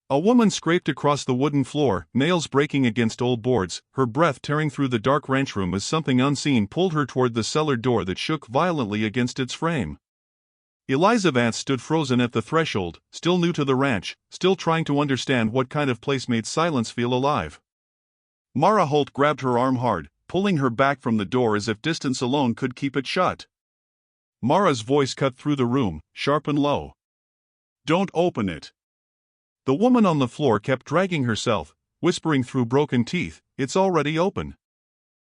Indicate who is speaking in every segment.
Speaker 1: A woman scraped across the wooden floor, nails breaking against old boards, her breath tearing through the dark ranch room as something unseen pulled her toward the cellar door that shook violently against its frame. Eliza Vance stood frozen at the threshold, still new to the ranch, still trying to understand what kind of place made silence feel alive. Mara Holt grabbed her arm hard, pulling her back from the door as if distance alone could keep it shut. Mara's voice cut through the room, sharp and low. "Don't open it." The woman on the floor kept dragging herself, whispering through broken teeth, "It's already open."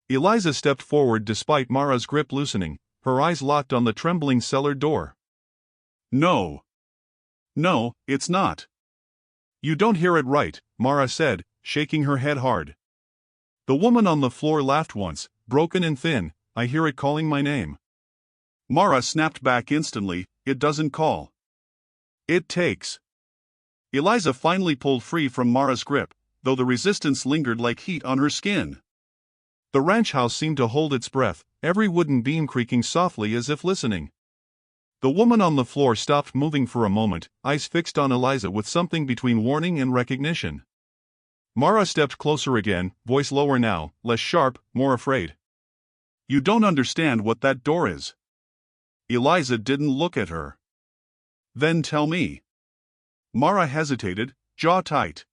Speaker 1: Eliza stepped forward despite Mara's grip loosening, her eyes locked on the trembling cellar door. "No. No, it's not." "You don't hear it right," Mara said, shaking her head hard. The woman on the floor laughed once, broken and thin. "I hear it calling my name." Mara snapped back instantly, "It doesn't call. It takes." Eliza finally pulled free from Mara's grip, though the resistance lingered like heat on her skin. The ranch house seemed to hold its breath, every wooden beam creaking softly as if listening. The woman on the floor stopped moving for a moment, eyes fixed on Eliza with something between warning and recognition. Mara stepped closer again, voice lower now, less sharp, more afraid. "You don't understand what that door is." Eliza didn't look at her. "Then tell me." Mara hesitated, jaw tight.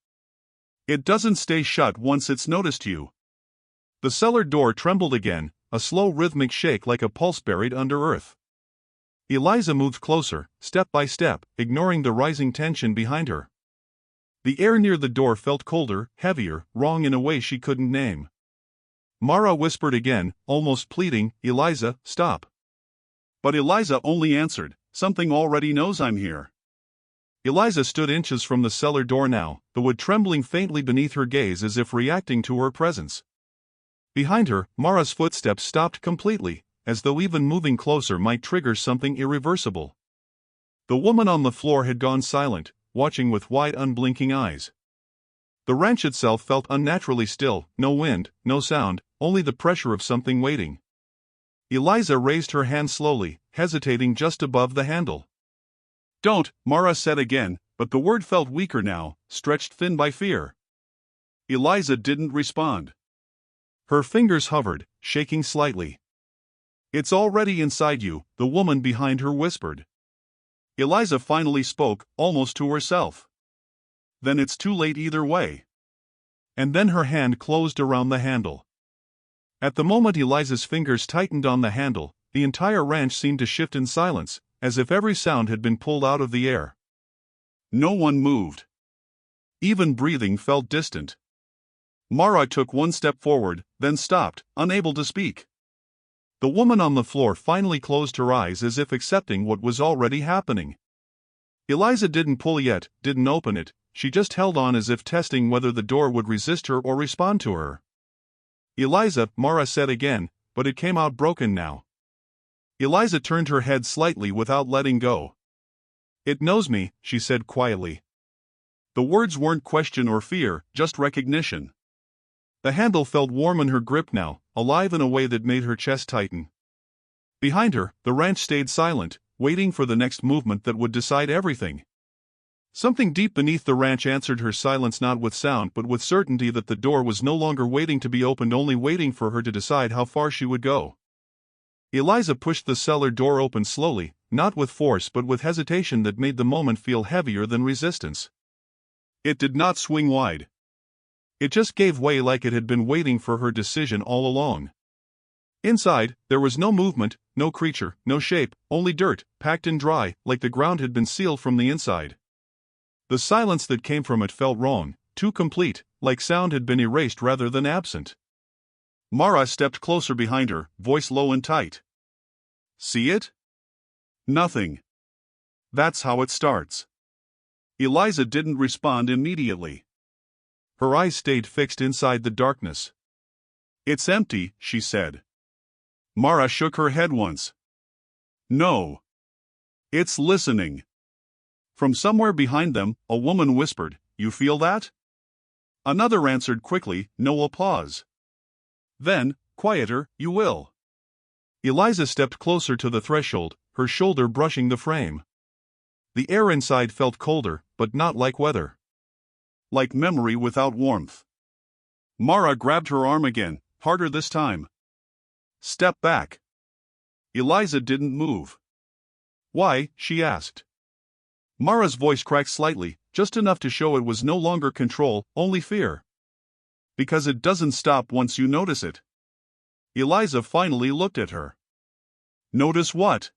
Speaker 1: "It doesn't stay shut once it's noticed you." The cellar door trembled again, a slow rhythmic shake like a pulse buried under earth. Eliza moved closer, step by step, ignoring the rising tension behind her. The air near the door felt colder, heavier, wrong in a way she couldn't name. Mara whispered again, almost pleading, "Eliza, stop." But Eliza only answered, "Something already knows I'm here." Eliza stood inches from the cellar door now, the wood trembling faintly beneath her gaze as if reacting to her presence. Behind her, Mara's footsteps stopped completely, as though even moving closer might trigger something irreversible. The woman on the floor had gone silent, watching with wide unblinking eyes. The ranch itself felt unnaturally still, no wind, no sound, only the pressure of something waiting. Eliza raised her hand slowly, hesitating just above the handle. "Don't," Mara said again, but the word felt weaker now, stretched thin by fear. Eliza didn't respond. Her fingers hovered, shaking slightly. "It's already inside you," the woman behind her whispered. Eliza finally spoke, almost to herself. "Then it's too late either way." And then her hand closed around the handle. At the moment Eliza's fingers tightened on the handle, the entire ranch seemed to shift in silence, as if every sound had been pulled out of the air. No one moved. Even breathing felt distant. Mara took one step forward, then stopped, unable to speak. The woman on the floor finally closed her eyes as if accepting what was already happening. Eliza didn't pull yet, didn't open it, she just held on as if testing whether the door would resist her or respond to her. "Eliza," Mara said again, but it came out broken now. Eliza turned her head slightly without letting go. "It knows me," she said quietly. The words weren't question or fear, just recognition. The handle felt warm in her grip now, alive in a way that made her chest tighten. Behind her, the ranch stayed silent, waiting for the next movement that would decide everything. Something deep beneath the ranch answered her silence, not with sound but with certainty that the door was no longer waiting to be opened, only waiting for her to decide how far she would go. Eliza pushed the cellar door open slowly, not with force but with hesitation that made the moment feel heavier than resistance. It did not swing wide. It just gave way like it had been waiting for her decision all along. Inside, there was no movement, no creature, no shape, only dirt, packed and dry, like the ground had been sealed from the inside. The silence that came from it felt wrong, too complete, like sound had been erased rather than absent. Mara stepped closer behind her, voice low and tight. "See it?" "Nothing." "That's how it starts." Eliza didn't respond immediately. Her eyes stayed fixed inside the darkness. "It's empty," she said. Mara shook her head once. "No. It's listening." From somewhere behind them, a woman whispered, "You feel that?" Another answered quickly, no applause. Then, quieter, "You will." Eliza stepped closer to the threshold, her shoulder brushing the frame. The air inside felt colder, but not like weather.
Speaker 2: like memory without warmth. Mara grabbed her arm again, harder this time. Step back. Eliza didn't move.
Speaker 1: Why? She asked.
Speaker 2: Mara's voice cracked slightly, just enough to show it was no longer control, only fear. Because it doesn't stop once you notice it. Eliza finally looked at her. Notice what?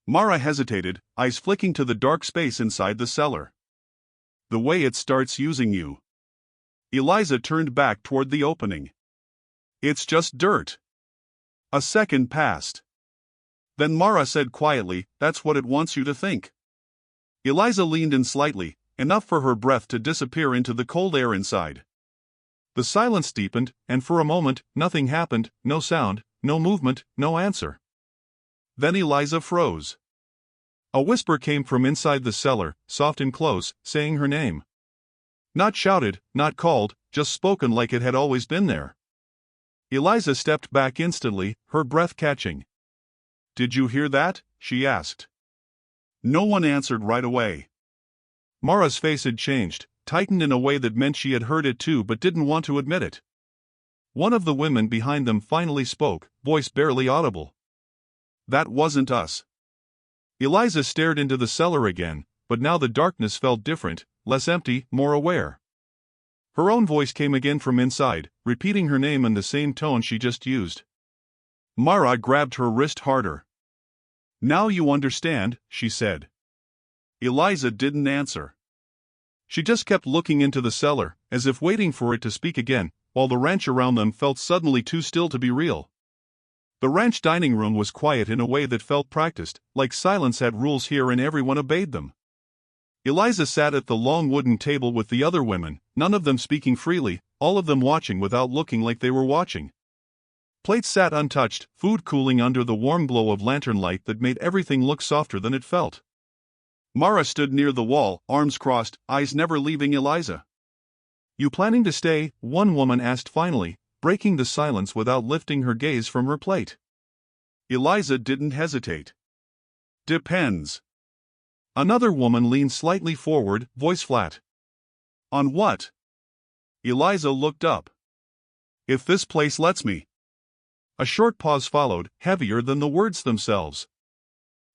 Speaker 2: Mara hesitated, eyes flicking to the dark space inside the cellar. The way it starts using you. Eliza turned back toward the opening. It's just dirt. A second passed. Then Mara said quietly, that's what it wants you to think. Eliza leaned in slightly, enough for her breath to disappear into the cold air inside.
Speaker 1: The silence deepened, and for a moment, nothing happened, no sound, no movement, no answer.
Speaker 2: Then Eliza froze.
Speaker 1: A whisper came from inside the cellar, soft and close, saying her name. Not shouted, not called, just spoken like it had always been there. Eliza stepped back instantly, her breath catching.
Speaker 2: Did you hear that? She asked. No one answered right away.
Speaker 1: Mara's face had changed, tightened in a way that meant she had heard it too but didn't want to admit it. One of the women behind them finally spoke, voice barely audible.
Speaker 2: That wasn't us.
Speaker 1: Eliza stared into the cellar again, but now the darkness felt different, less empty, more aware. Her own voice came again from inside, repeating her name in the same tone she just used.
Speaker 2: Mara grabbed her wrist harder. Now you understand, she said. Eliza didn't answer.
Speaker 1: She just kept looking into the cellar, as if waiting for it to speak again, while the ranch around them felt suddenly too still to be real. The ranch dining room was quiet in a way that felt practiced, like silence had rules here and everyone obeyed them. Eliza sat at the long wooden table with the other women, none of them speaking freely, all of them watching without looking like they were watching. Plates sat untouched, food cooling under the warm glow of lantern light that made everything look softer than it felt.
Speaker 2: Mara stood near the wall, arms crossed, eyes never leaving Eliza.
Speaker 1: You planning to stay? One woman asked finally, breaking the silence without lifting her gaze from her plate.
Speaker 2: Eliza didn't hesitate. Depends.
Speaker 1: Another woman leaned slightly forward, voice flat.
Speaker 2: On what? Eliza looked up. If this place lets me.
Speaker 1: A short pause followed, heavier than the words themselves.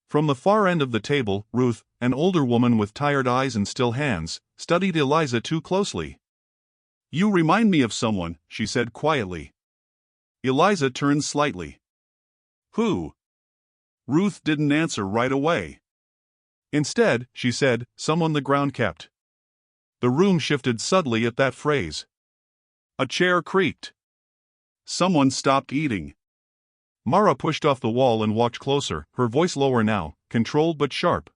Speaker 1: From the far end of the table, Ruth, an older woman with tired eyes and still hands, studied Eliza too closely.
Speaker 2: You remind me of someone, she said quietly. Eliza turned slightly. Who? Ruth didn't answer right away.
Speaker 1: Instead, she said, someone the ground kept. The room shifted subtly at that phrase.
Speaker 2: A chair creaked. Someone stopped eating.
Speaker 1: Mara pushed off the wall and walked closer, her voice lower now, controlled but sharp.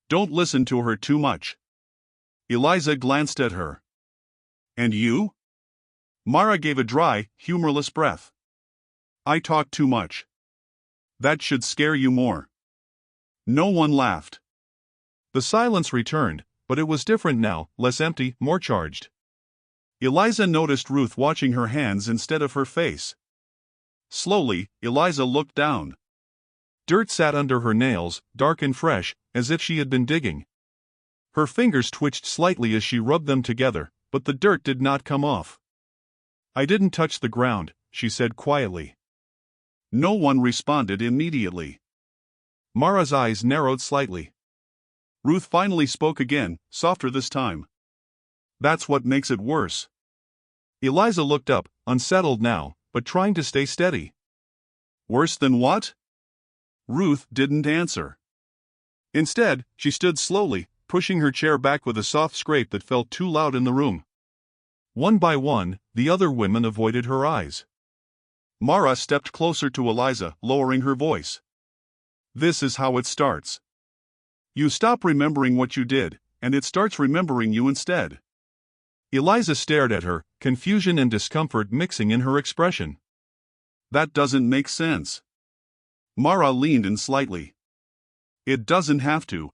Speaker 2: Don't listen to her too much. Eliza glanced at her. And you? Mara gave a dry, humorless breath. I talk too much. That should scare you more. No one laughed.
Speaker 1: The silence returned, but it was different now, less empty, more charged.
Speaker 2: Eliza noticed Ruth watching her hands instead of her face. Slowly, Eliza looked down.
Speaker 1: Dirt sat under her nails, dark and fresh, as if she had been digging. Her fingers twitched slightly as she rubbed them together, but the dirt did not come off. I didn't touch the ground, she said quietly.
Speaker 2: No one responded immediately.
Speaker 1: Mara's eyes narrowed slightly.
Speaker 2: Ruth finally spoke again, softer this time. That's what makes it worse.
Speaker 1: Eliza looked up, unsettled now, but trying to stay steady.
Speaker 2: Worse than what? Ruth didn't answer. Instead, she stood slowly, pushing her chair back with a soft scrape that felt too loud in the room.
Speaker 1: One by one, the other women avoided her eyes.
Speaker 2: Mara stepped closer to Eliza, lowering her voice. This is how it starts. You stop remembering what you did, and it starts remembering you instead.
Speaker 1: Eliza stared at her, confusion and discomfort mixing in her expression.
Speaker 2: That doesn't make sense. Mara leaned in slightly. It doesn't have to.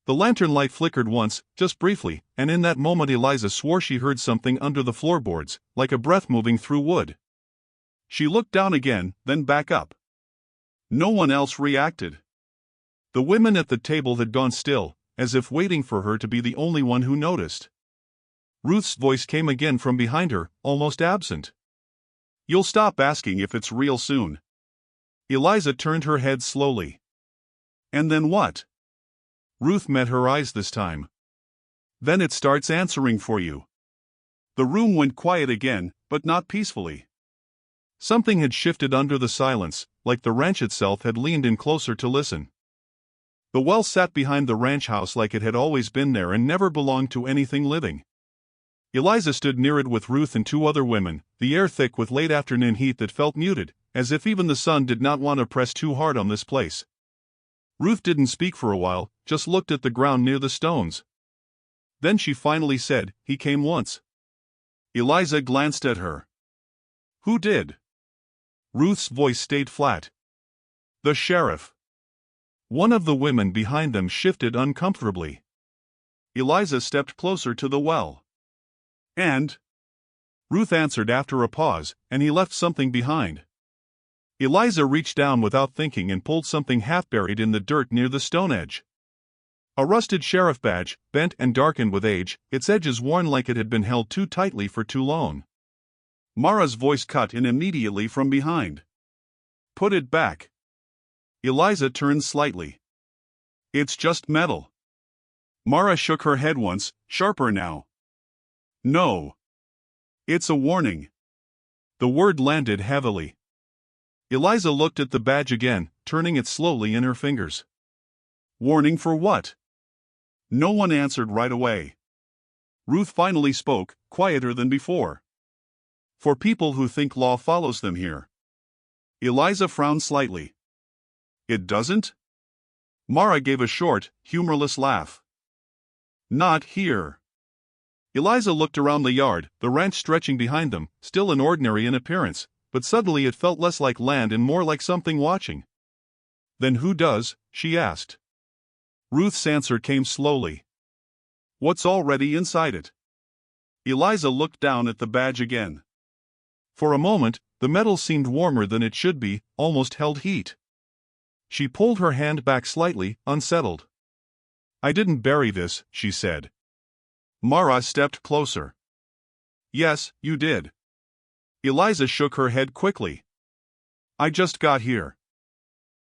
Speaker 1: The lantern light flickered once, just briefly, and in that moment Eliza swore she heard something under the floorboards, like a breath moving through wood.
Speaker 2: She looked down again, then back up. No one else reacted.
Speaker 1: The women at the table had gone still, as if waiting for her to be the only one who noticed. Ruth's voice came again from behind her, almost absent.
Speaker 2: You'll stop asking if it's real soon.
Speaker 1: Eliza turned her head slowly.
Speaker 2: And then what?
Speaker 1: Ruth met her eyes this time.
Speaker 2: Then it starts answering for you. The room went quiet again, but not peacefully.
Speaker 1: Something had shifted under the silence, like the ranch itself had leaned in closer to listen. The well sat behind the ranch house like it had always been there and never belonged to anything living. Eliza stood near it with Ruth and two other women, the air thick with late afternoon heat that felt muted, as if even the sun did not want to press too hard on this place. Ruth didn't speak for a while, just looked at the ground near the stones. Then she finally said, "He came once."
Speaker 2: Eliza glanced at her.
Speaker 1: "Who did?" Ruth's voice stayed flat.
Speaker 2: "The sheriff."
Speaker 1: One of the women behind them shifted uncomfortably.
Speaker 2: Eliza stepped closer to the well. "And?"
Speaker 1: Ruth answered after a pause, "And he left something behind." Eliza reached down without thinking and pulled something half buried in the dirt near the stone edge. A rusted sheriff badge, bent and darkened with age, its edges worn like it had been held too tightly for too long.
Speaker 2: Mara's voice cut in immediately from behind. "Put it back."
Speaker 1: Eliza turned slightly.
Speaker 2: "It's just metal." Mara shook her head once, sharper now. "No. It's a warning."
Speaker 1: The word landed heavily. Eliza looked at the badge again, turning it slowly in her fingers.
Speaker 2: "Warning for what?" No one answered right away. Ruth finally spoke, quieter than before.
Speaker 1: "For people who think law follows them here."
Speaker 2: Eliza frowned slightly. "It doesn't?"
Speaker 1: Mara gave a short, humorless laugh.
Speaker 2: "Not here."
Speaker 1: Eliza looked around the yard, the ranch stretching behind them, still and ordinary in appearance, but suddenly it felt less like land and more like something watching. "Then who does?" she asked.
Speaker 2: Ruth's answer came slowly. "What's already inside it?" Eliza looked down at the badge again.
Speaker 1: For a moment, the metal seemed warmer than it should be, almost held heat. She pulled her hand back slightly, unsettled. "I didn't bury this," she said.
Speaker 2: Mara stepped closer.
Speaker 1: "Yes, you did."
Speaker 2: Eliza shook her head quickly. "I just got here."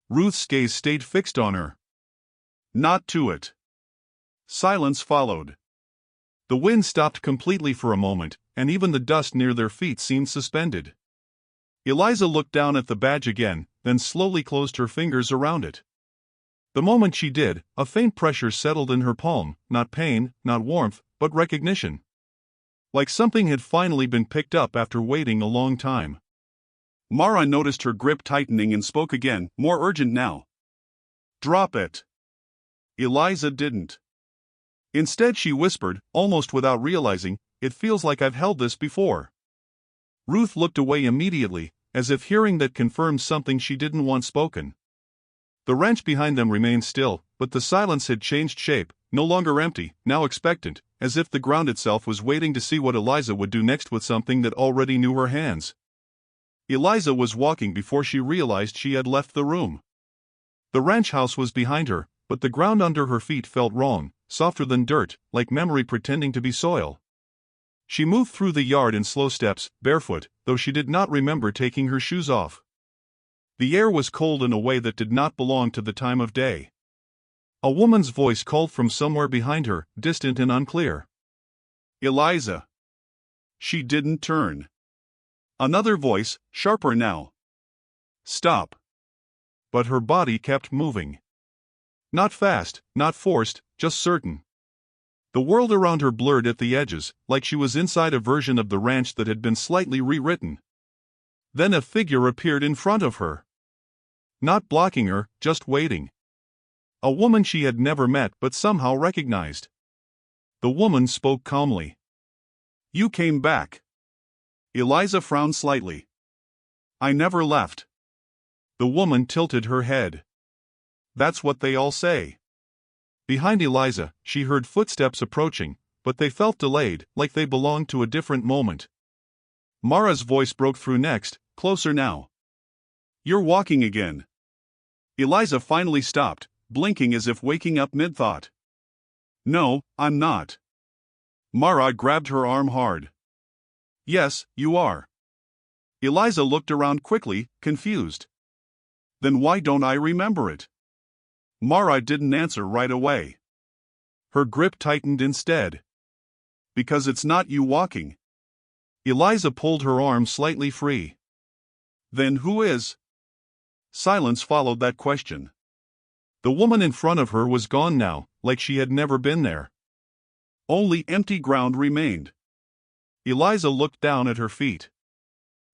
Speaker 1: Ruth's gaze stayed fixed on her.
Speaker 2: "Not to it."
Speaker 1: Silence followed. The wind stopped completely for a moment, and even the dust near their feet seemed suspended. Eliza looked down at the badge again, then slowly closed her fingers around it. The moment she did, a faint pressure settled in her palm, not pain, not warmth, but recognition. Like something had finally been picked up after waiting a long time.
Speaker 2: Mara noticed her grip tightening and spoke again, more urgent now. "Drop it." Eliza didn't.
Speaker 1: Instead she whispered, almost without realizing, "It feels like I've held this before." Ruth looked away immediately, as if hearing that confirmed something she didn't want spoken. The ranch behind them remained still, but the silence had changed shape, no longer empty, now expectant, as if the ground itself was waiting to see what Eliza would do next with something that already knew her hands. Eliza was walking before she realized she had left the room. The ranch house was behind her, but the ground under her feet felt wrong, softer than dirt, like memory pretending to be soil. She moved through the yard in slow steps, barefoot, though she did not remember taking her shoes off. The air was cold in a way that did not belong to the time of day. A woman's voice called from somewhere behind her, distant and unclear.
Speaker 2: "Eliza." She didn't turn. Another voice, sharper now. "Stop."
Speaker 1: But her body kept moving. Not fast, not forced, just certain. The world around her blurred at the edges, like she was inside a version of the ranch that had been slightly rewritten. Then a figure appeared in front of her. Not blocking her, just waiting. A woman she had never met but somehow recognized. The woman spoke calmly.
Speaker 2: "You came back." Eliza frowned slightly. "I never left."
Speaker 1: The woman tilted her head.
Speaker 2: "That's what they all say."
Speaker 1: Behind Eliza, she heard footsteps approaching, but they felt delayed, like they belonged to a different moment. Mara's voice broke through next, closer now.
Speaker 2: "You're walking again." Eliza finally stopped, blinking as if waking up mid-thought. "No, I'm not." Mara grabbed her arm hard. Yes, you are. Eliza looked around quickly, confused. Then why don't I remember it? Mara didn't answer right away. Her grip tightened instead. Because it's not you walking.
Speaker 1: Eliza pulled her arm slightly free.
Speaker 2: Then who is? Silence followed that question.
Speaker 1: The woman in front of her was gone now, like she had never been there.
Speaker 2: Only empty ground remained.
Speaker 1: Eliza looked down at her feet.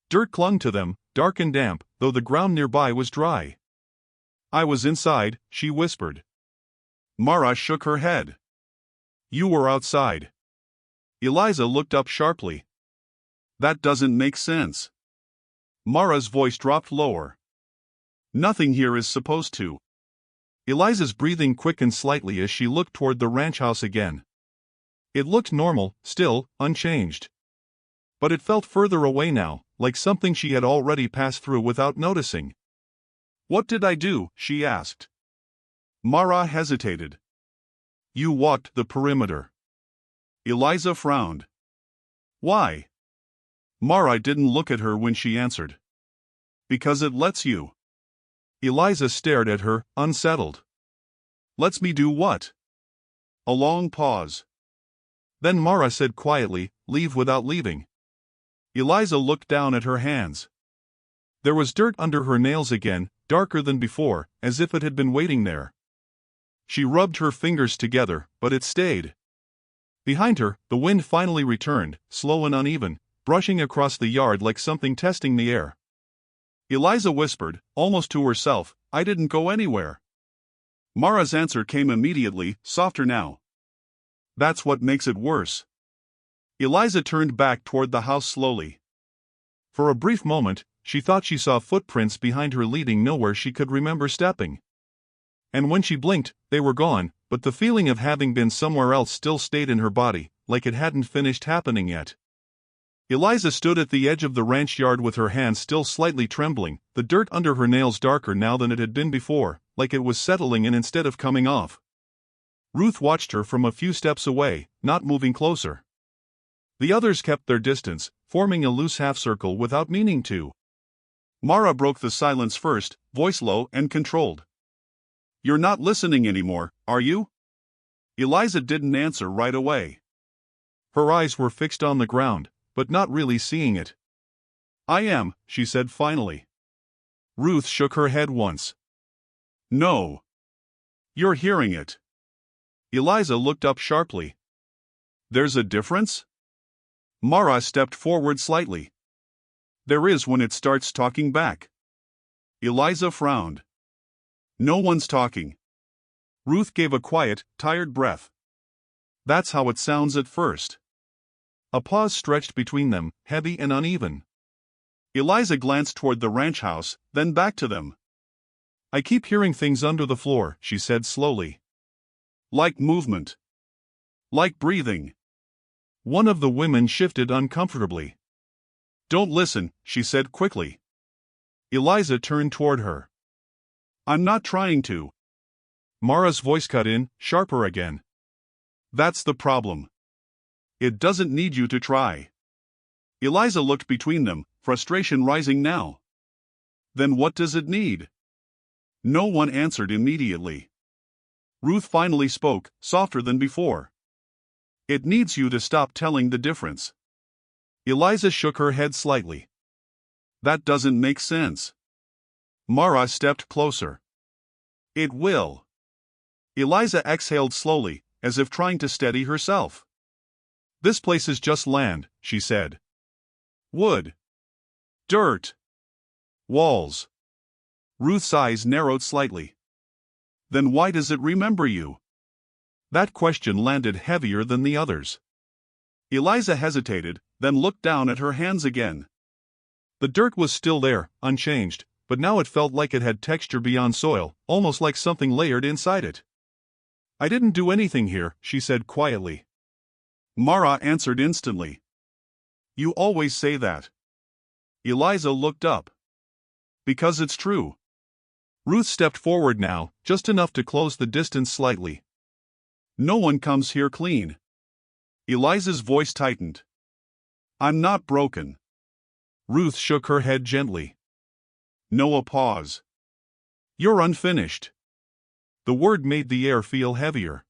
Speaker 1: Dirt clung to them, dark and damp, though the ground nearby was dry.
Speaker 2: I was inside, she whispered. Mara shook her head.
Speaker 1: You were outside.
Speaker 2: Eliza looked up sharply. That doesn't make sense. Mara's voice dropped lower. Nothing here is supposed to.
Speaker 1: Eliza's breathing quickened slightly as she looked toward the ranch house again. It looked normal, still, unchanged. But it felt further away now, like something she had already passed through without noticing.
Speaker 2: What did I do? She asked. Mara hesitated.
Speaker 1: You walked the perimeter.
Speaker 2: Eliza frowned. Why? Mara didn't look at her when she answered. Because it lets you.
Speaker 1: Eliza stared at her, unsettled.
Speaker 2: Lets me do what? A long pause.
Speaker 1: Then Mara said quietly, leave without leaving.
Speaker 2: Eliza looked down at her hands.
Speaker 1: There was dirt under her nails again, darker than before, as if it had been waiting there. She rubbed her fingers together, but it stayed. Behind her, the wind finally returned, slow and uneven, brushing across the yard like something testing the air.
Speaker 2: Eliza whispered, almost to herself, I didn't go anywhere. Mara's answer came immediately, softer now. That's what makes it worse. Eliza turned back toward the house slowly.
Speaker 1: For a brief moment, she thought she saw footprints behind her leading nowhere she could remember stepping. And when she blinked, they were gone, but the feeling of having been somewhere else still stayed in her body, like it hadn't finished happening yet. Eliza stood at the edge of the ranch yard with her hands still slightly trembling, the dirt under her nails darker now than it had been before, like it was settling in instead of coming off. Ruth watched her from a few steps away, not moving closer. The others kept their distance, forming a loose half-circle without meaning to.
Speaker 2: Mara broke the silence first, voice low and controlled. You're not listening anymore, are you? Eliza didn't answer right away.
Speaker 1: Her eyes were fixed on the ground, but not really seeing it.
Speaker 2: I am, she said finally.
Speaker 1: Ruth shook her head once.
Speaker 2: No. You're hearing it. Eliza looked up sharply. There's a difference? Mara stepped forward slightly. There is when it starts talking back. Eliza frowned. No one's talking. Ruth gave a quiet, tired breath. That's how it sounds at first.
Speaker 1: A pause stretched between them, heavy and uneven.
Speaker 2: Eliza glanced toward the ranch house, then back to them.
Speaker 1: I keep hearing things under the floor, she said slowly.
Speaker 2: Like movement. Like breathing.
Speaker 1: One of the women shifted uncomfortably.
Speaker 2: Don't listen, she said quickly.
Speaker 1: Eliza turned toward her.
Speaker 2: I'm not trying to.
Speaker 1: Mara's voice cut in, sharper again.
Speaker 2: That's the problem. It doesn't need you to try. Eliza looked between them, frustration rising now. Then what does it need? No one answered immediately. Ruth finally spoke, softer than before. It needs you to stop telling the difference.
Speaker 1: Eliza shook her head slightly.
Speaker 2: That doesn't make sense. Mara stepped closer. It will. Eliza exhaled slowly, as if trying to steady herself.
Speaker 1: This place is just land, she said.
Speaker 2: Wood. Dirt. Walls.
Speaker 1: Ruth's eyes narrowed slightly.
Speaker 2: Then why does it remember you?
Speaker 1: That question landed heavier than the others.
Speaker 2: Eliza hesitated, then looked down at her hands again.
Speaker 1: The dirt was still there, unchanged, but now it felt like it had texture beyond soil, almost like something layered inside it. I didn't do anything here, she said quietly.
Speaker 2: Mara answered instantly. You always say that. Eliza looked up. Because it's true.
Speaker 1: Ruth stepped forward now, just enough to close the distance slightly.
Speaker 2: No one comes here clean. Eliza's voice tightened. I'm not broken.
Speaker 1: Ruth shook her head gently.
Speaker 2: Noah paused.
Speaker 1: You're unfinished. The word made the air feel heavier.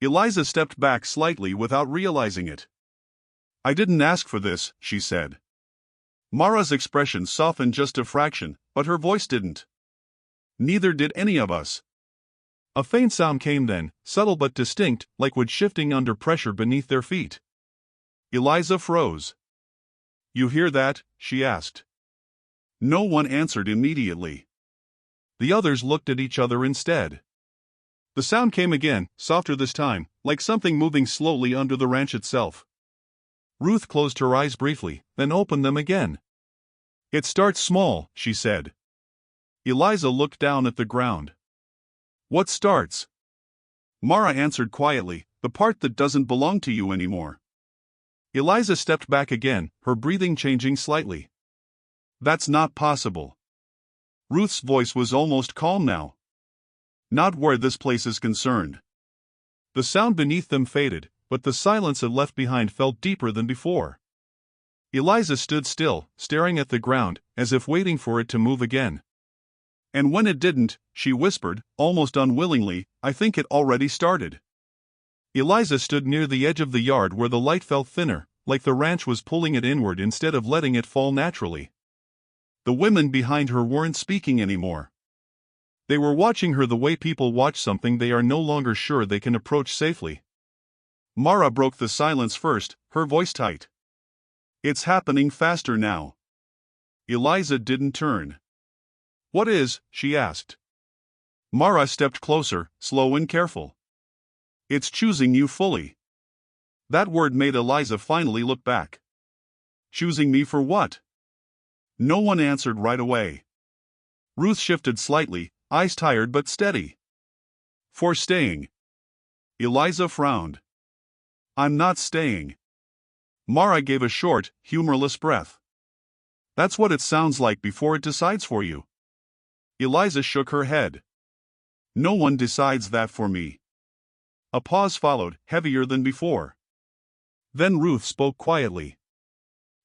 Speaker 2: Eliza stepped back slightly without realizing it. I didn't ask for this, she said. Mara's expression softened just a fraction, but her voice didn't. Neither did any of us.
Speaker 1: A faint sound came then, subtle but distinct, like wood shifting under pressure beneath their feet.
Speaker 2: Eliza froze. You hear that? She asked. No one answered immediately.
Speaker 1: The others looked at each other instead.
Speaker 2: The sound came again, softer this time, like something moving slowly under the ranch itself.
Speaker 1: Ruth closed her eyes briefly, then opened them again.
Speaker 2: It starts small, she said. Eliza looked down at the ground. What starts? Mara answered quietly, the part that doesn't belong to you anymore.
Speaker 1: Eliza stepped back again, her breathing changing slightly.
Speaker 2: That's not possible. Ruth's voice was almost calm now. Not where this place is concerned.
Speaker 1: The sound beneath them faded, but the silence it left behind felt deeper than before. Eliza stood still, staring at the ground, as if waiting for it to move again.
Speaker 2: And when it didn't, she whispered, almost unwillingly, I think it already started.
Speaker 1: Eliza stood near the edge of the yard where the light felt thinner, like the ranch was pulling it inward instead of letting it fall naturally. The women behind her weren't speaking anymore. They were watching her the way people watch something they are no longer sure they can approach safely.
Speaker 2: Mara broke the silence first, her voice tight. It's happening faster now. Eliza didn't turn.
Speaker 1: What is? She asked.
Speaker 2: Mara stepped closer, slow and careful. It's choosing you fully. That word made Eliza finally look back. Choosing me for what? No one answered right away. Ruth shifted slightly, eyes tired but steady. For staying. Eliza frowned. I'm not staying. Mara gave a short, humorless breath. That's what it sounds like before it decides for you. Eliza shook her head. No one decides that for me. A pause followed, heavier than before. Then Ruth spoke quietly.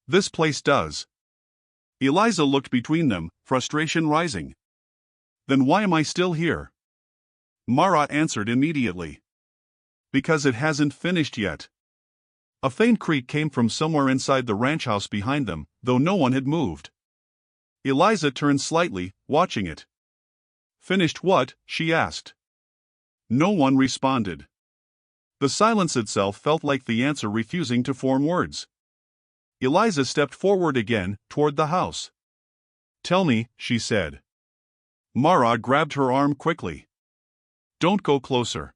Speaker 2: This place does. Eliza looked between them, frustration rising. Then why am I still here? Mara answered immediately. Because it hasn't finished yet.
Speaker 1: A faint creak came from somewhere inside the ranch house behind them, though no one had moved.
Speaker 2: Eliza turned slightly, watching it. Finished what? She asked. No one responded. The silence itself felt like the answer refusing to form words. Eliza stepped forward again, toward the house.
Speaker 1: Tell me, she said.
Speaker 2: Mara grabbed her arm quickly. Don't go closer.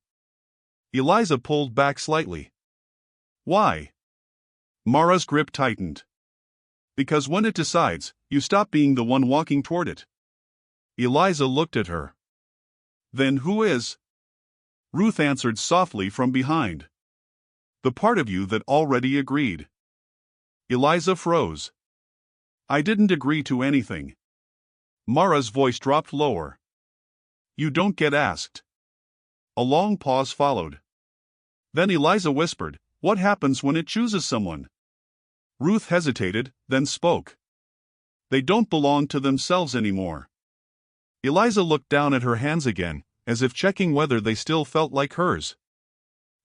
Speaker 1: Eliza pulled back slightly.
Speaker 2: Why? Mara's grip tightened. Because when it decides, you stop being the one walking toward it.
Speaker 1: Eliza looked at her.
Speaker 2: Then who is? Ruth answered softly from behind. The part of you that already agreed. Eliza froze. I didn't agree to anything. Mara's voice dropped lower. You don't get asked. A long pause followed. Then Eliza whispered, what happens when it chooses someone? Ruth hesitated, then spoke. They don't belong to themselves anymore.
Speaker 1: Eliza looked down at her hands again, as if checking whether they still felt like hers.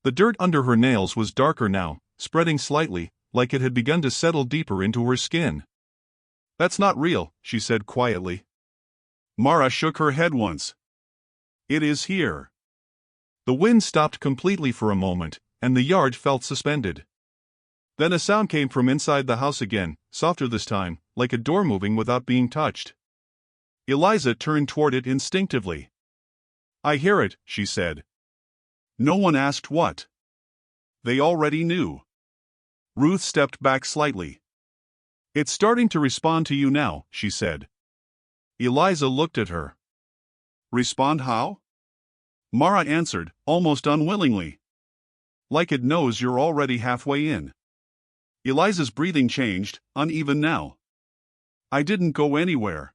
Speaker 1: The dirt under her nails was darker now, spreading slightly, like it had begun to settle deeper into her skin.
Speaker 2: That's not real, she said quietly. Mara shook her head once. It is here.
Speaker 1: The wind stopped completely for a moment, and the yard felt suspended. Then a sound came from inside the house again, softer this time, like a door moving without being touched.
Speaker 2: Eliza turned toward it instinctively. I hear it, she said. No one asked what. They already knew. Ruth stepped back slightly. It's starting to respond to you now, she said. Eliza looked at her. Respond how? Mara answered, almost unwillingly. Like it knows you're already halfway in. Eliza's breathing changed, uneven now. I didn't go anywhere.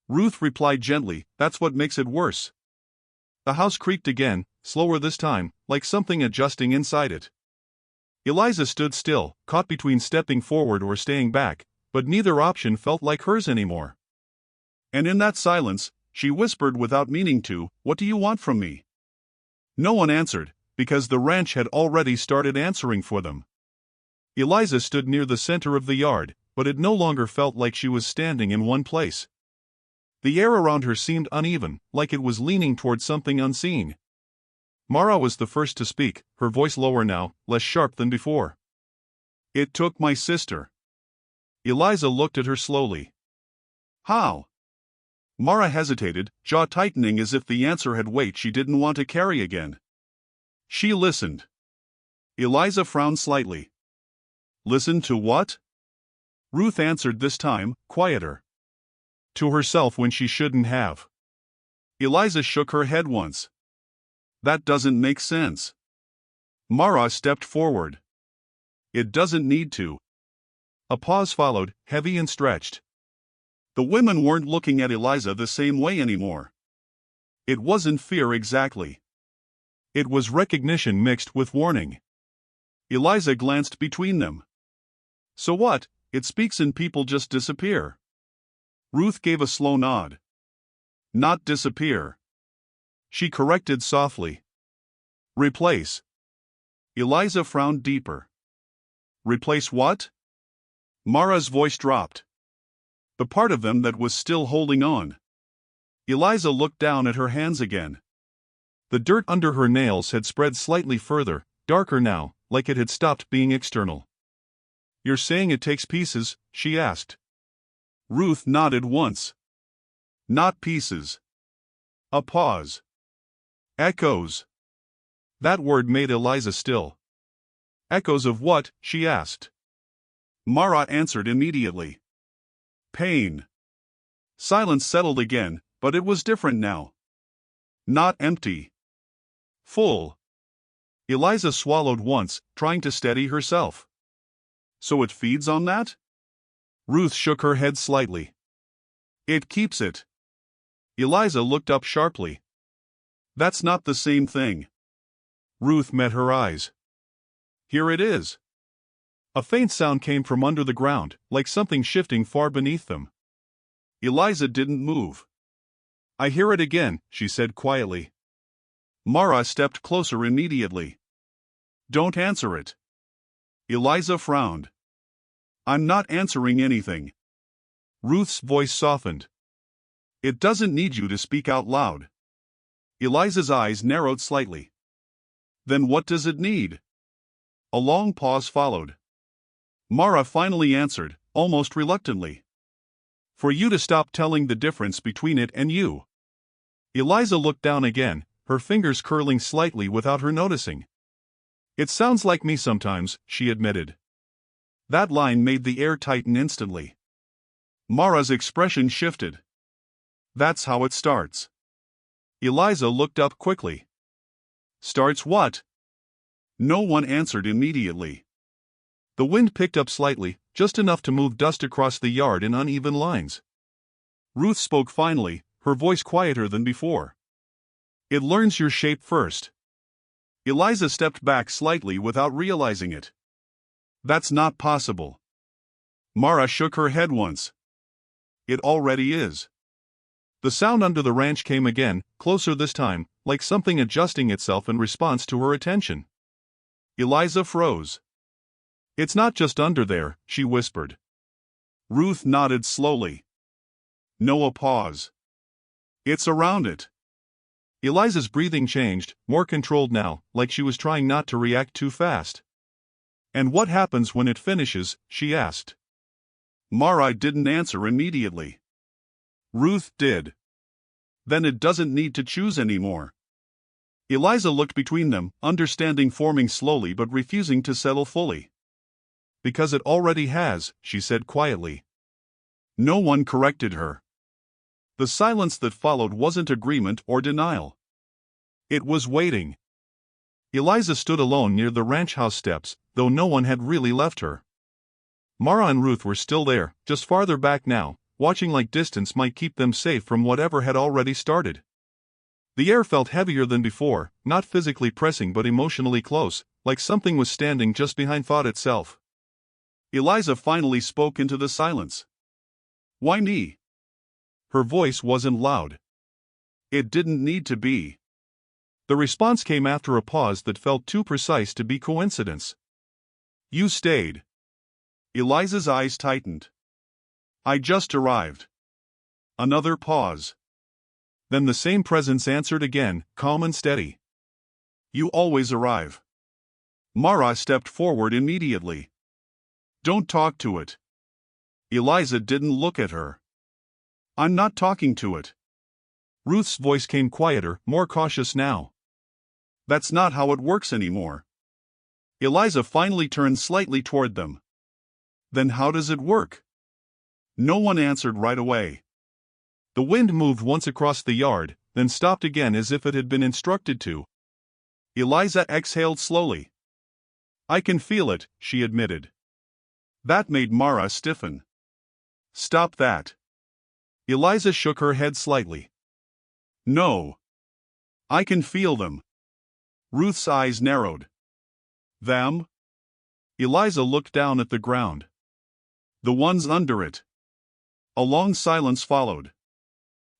Speaker 2: Ruth replied gently, that's what makes it worse.
Speaker 1: The house creaked again, slower this time, like something adjusting inside it. Eliza stood still, caught between stepping forward or staying back, but neither option felt like hers anymore.
Speaker 2: And in that silence, she whispered without meaning to, "What do you want from me?" No one answered, because the ranch had already started answering for them.
Speaker 1: Eliza stood near the center of the yard, but it no longer felt like she was standing in one place. The air around her seemed uneven, like it was leaning toward something unseen. Mara was the first to speak, her voice lower now, less sharp than before.
Speaker 2: "It took my sister."
Speaker 1: Eliza looked at her slowly.
Speaker 2: "How?" Mara hesitated, jaw tightening as if the answer had weight she didn't want to carry again. She listened. Eliza frowned slightly. "Listen to what?"
Speaker 1: Ruth answered this time, quieter. "To herself when she shouldn't have."
Speaker 2: Eliza shook her head once. "That doesn't make sense." Mara stepped forward. "It doesn't need to."
Speaker 1: A pause followed, heavy and stretched.
Speaker 2: The women weren't looking at Eliza the same way anymore. It wasn't fear exactly.
Speaker 1: It was recognition mixed with warning.
Speaker 2: Eliza glanced between them. "So what? It speaks and people just disappear." Ruth gave a slow nod. "Not disappear."
Speaker 1: She corrected softly.
Speaker 2: "Replace." Eliza frowned deeper. "Replace what?" Mara's voice dropped. "The part of them that was still holding on." Eliza looked down at her hands again.
Speaker 1: The dirt under her nails had spread slightly further, darker now, like it had stopped being external. "You're saying it takes pieces?" she asked.
Speaker 2: Ruth nodded once. "Not pieces." A pause. "Echoes."
Speaker 1: That word made Eliza still. "Echoes of what?" she asked.
Speaker 2: Mara answered immediately. "Pain." Silence settled again, but it was different now. "Not empty. Full." Eliza swallowed once, trying to steady herself. "So it feeds on that?"
Speaker 1: Ruth shook her head slightly.
Speaker 2: "It keeps it." Eliza looked up sharply. "That's not the same thing."
Speaker 1: Ruth met her eyes.
Speaker 2: "Here it is."
Speaker 1: A faint sound came from under the ground, like something shifting far beneath them.
Speaker 2: Eliza didn't move.
Speaker 1: "I hear it again," she said quietly.
Speaker 2: Mara stepped closer immediately. "Don't answer it." Eliza frowned. "I'm not answering anything."
Speaker 1: Ruth's voice softened.
Speaker 2: "It doesn't need you to speak out loud." Eliza's eyes narrowed slightly. "Then what does it need?" A long pause followed. Mara finally answered, almost reluctantly.
Speaker 1: "For you to stop telling the difference between it and you." Eliza looked down again, her fingers curling slightly without her noticing. "It sounds like me sometimes," she admitted.
Speaker 2: That line made the air tighten instantly. Mara's expression shifted. "That's how it starts." Eliza looked up quickly. "Starts what?" No one answered immediately.
Speaker 1: The wind picked up slightly, just enough to move dust across the yard in uneven lines.
Speaker 2: Ruth spoke finally, her voice quieter than before.
Speaker 1: "It learns your shape first."
Speaker 2: Eliza stepped back slightly without realizing it. "That's not possible." Mara shook her head once. "It already is."
Speaker 1: The sound under the ranch came again, closer this time, like something adjusting itself in response to her attention.
Speaker 2: Eliza froze.
Speaker 1: "It's not just under there," she whispered.
Speaker 2: Ruth nodded slowly. Noah paused. "It's around it."
Speaker 1: Eliza's breathing changed, more controlled now, like she was trying not to react too fast. "And what happens when it finishes?" she asked.
Speaker 2: Mara didn't answer immediately. Ruth did. "Then it doesn't need to choose anymore." Eliza looked between them, understanding forming slowly but refusing to settle fully.
Speaker 1: "Because it already has," she said quietly.
Speaker 2: No one corrected her. The silence that followed wasn't agreement or denial. It was waiting.
Speaker 1: Eliza stood alone near the ranch house steps, though no one had really left her. Mara and Ruth were still there, just farther back now, watching like distance might keep them safe from whatever had already started. The air felt heavier than before, not physically pressing but emotionally close, like something was standing just behind thought itself.
Speaker 2: Eliza finally spoke into the silence. "Why me?"
Speaker 1: Her voice wasn't loud.
Speaker 2: It didn't need to be.
Speaker 1: The response came after a pause that felt too precise to be coincidence.
Speaker 2: "You stayed." Eliza's eyes tightened. "I just arrived." Another pause.
Speaker 1: Then the same presence answered again, calm and steady.
Speaker 2: "You always arrive." Mara stepped forward immediately. "Don't talk to it." Eliza didn't look at her. "I'm not talking to it."
Speaker 1: Ruth's voice came quieter, more cautious now.
Speaker 2: "That's not how it works anymore." Eliza finally turned slightly toward them. "Then how does it work?" No one answered right away.
Speaker 1: The wind moved once across the yard, then stopped again as if it had been instructed to.
Speaker 2: Eliza exhaled slowly. "I can feel it," she admitted. That made Mara stiffen. "Stop that."
Speaker 1: Eliza shook her head slightly.
Speaker 2: "No. I can feel them." Ruth's eyes narrowed. "Them?"
Speaker 1: Eliza looked down at the ground.
Speaker 2: "The ones under it." A long silence followed.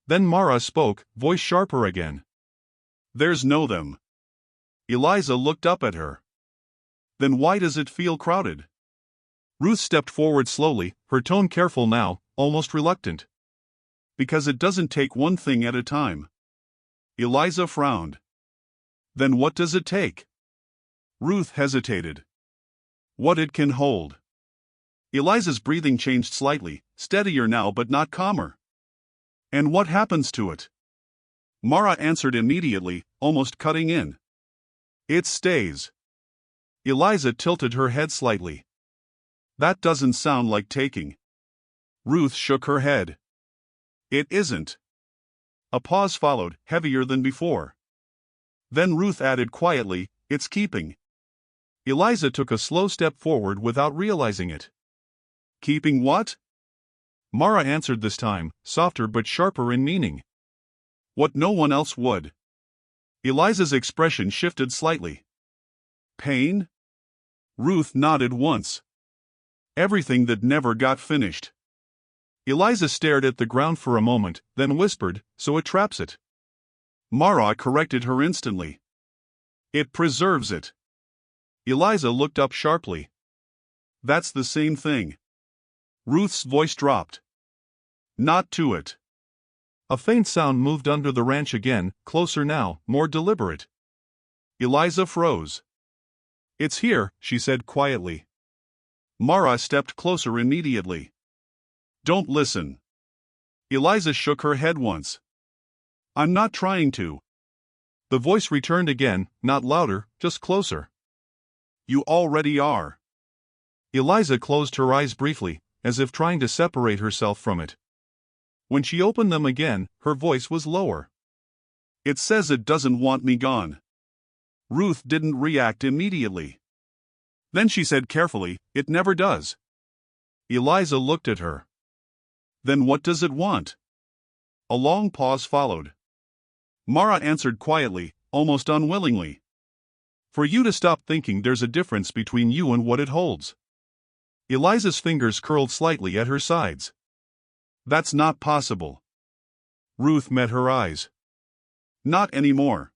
Speaker 1: Then Mara spoke, voice sharper again.
Speaker 2: "There's no them." Eliza looked up at her. "Then why does it feel crowded?"
Speaker 1: Ruth stepped forward slowly, her tone careful now, almost reluctant.
Speaker 2: "Because it doesn't take one thing at a time." Eliza frowned. "Then what does it take?" Ruth hesitated. "What it can hold." Eliza's breathing changed slightly, steadier now but not calmer. "And what happens to it?" Mara answered immediately, almost cutting in. "It stays." Eliza tilted her head slightly. "That doesn't sound like taking." Ruth shook her head. "It isn't." A pause followed, heavier than before. Then Ruth added quietly, "It's keeping."
Speaker 1: Eliza took a slow step forward without realizing it.
Speaker 2: "Keeping what?"
Speaker 1: Mara answered this time, softer but sharper in meaning.
Speaker 2: "What no one else would." Eliza's expression shifted slightly. "Pain?" Ruth nodded once. "Everything that never got finished."
Speaker 1: Eliza stared at the ground for a moment, then whispered, "So it traps it."
Speaker 2: Mara corrected her instantly. "It preserves it." Eliza looked up sharply. "That's the same thing." Ruth's voice dropped. "Not to it."
Speaker 1: A faint sound moved under the ranch again, closer now, more deliberate.
Speaker 2: Eliza froze. "It's here," she said quietly. Mara stepped closer immediately. "Don't listen." Eliza shook her head once. "I'm not trying to."
Speaker 1: The voice returned again, not louder, just closer.
Speaker 2: "You already are."
Speaker 1: Eliza closed her eyes briefly, as if trying to separate herself from it. When she opened them again, her voice was lower.
Speaker 2: "It says it doesn't want me gone." Ruth didn't react immediately. Then she said carefully, "It never does." Eliza looked at her. "Then what does it want?" A long pause followed. Mara answered quietly, almost unwillingly.
Speaker 1: "For you to stop thinking there's a difference between you and what it holds." Eliza's fingers curled slightly at her sides.
Speaker 2: "That's not possible."
Speaker 1: Ruth met her eyes.
Speaker 2: "Not anymore."